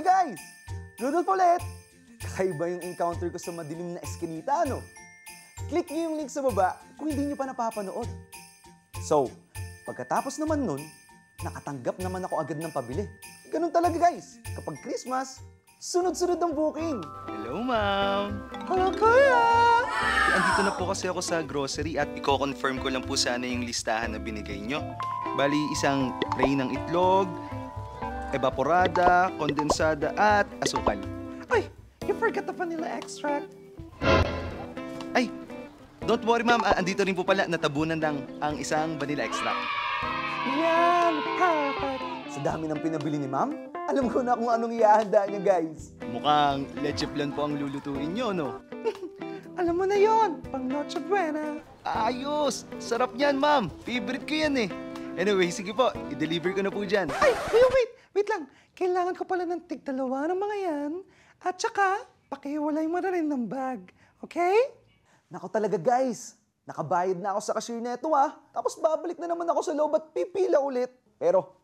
Hi guys! Rudolph ulit! Kakaiba yung encounter ko sa madilim na eskinita, no? Click niyo yung link sa baba kung hindi niyo pa napapanood. So, pagkatapos naman nun, nakatanggap naman ako agad ng pabili. Ganun talaga guys, kapag Christmas, sunod-sunod ang booking. Hello, ma'am. Hello, kuya! Andito na po kasi ako sa grocery at i-confirm ko lang po sana yung listahan na binigay nyo. Bali, isang tray ng itlog, evaporada, kondensada, at asukal. Ay, you forgot the vanilla extract. Ay, don't worry ma'am, andito rin po pala natabunan lang ang isang vanilla extract. Yan, perfect! Sa dami ng pinabili ni ma'am, alam ko na kung anong ihahanda niya guys. Mukhang leche flan po ang lulutuin nyo, no? Alam mo na yon, pang Noche Buena. Ayos! Sarap niyan, ma'am. Favorite ko yan eh. Anyway, sige po, i-deliver ko na po dyan. Ay, wait lang. Kailangan ko pala ng tig-dalawa ng mga yan. At saka, pakiwalay mo na rin ng bag. Okay? Nako talaga guys. Nakabayad na ako sa cashier neto Tapos babalik na naman ako sa loob at pipila ulit. Pero,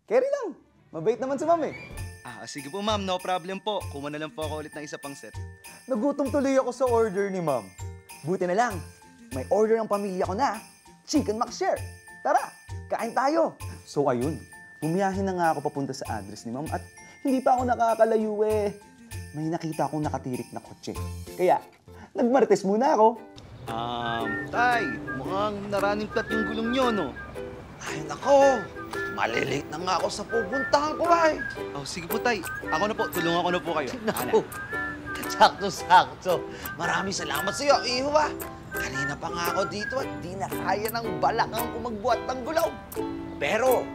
carry lang. Mabait naman si ma'am eh. Sige po ma'am, no problem po. Kuma na lang po ako ulit ng isa pang set. Nagutom tuloy ako sa order ni ma'am. Buti na lang, may order ang pamilya ko na. Chicken McShare. Tara, kain tayo. So ayun, bumiyahe na nga ako papunta sa address ni ma'am at hindi pa ako nakakalayo eh. May nakita akong nakatirik na kotse. Kaya, nagmartes muna ako. Tay, mukhang narunning flat yung gulong nyo, no? Ay, nako! Malilate na nga ako sa pupuntahan ko, ay! Sige po, tay. Ako na po, tulungan ko na po kayo. Naku! Sakto-sakto. Maraming salamat sa iyo, iho Kanina pa nga ako dito at di na kaya ng balakang ko magbuhat ng gulaw. Pero,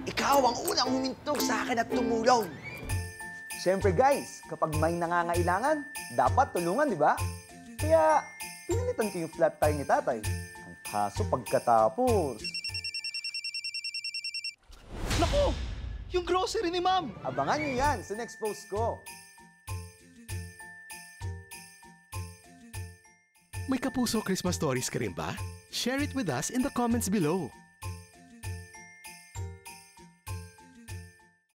ikaw ang unang humintog sa akin at tumulong. Siyempre guys, kapag may nangangailangan, dapat tulungan, di ba? Kaya, pinalitan ko yung flat tire ni tatay. Ang kaso pagkatapos, Naku! Yung grocery ni ma'am! abangan niyo yan sa next post ko. May Kapuso Christmas stories ka rin ba? Share it with us in the comments below.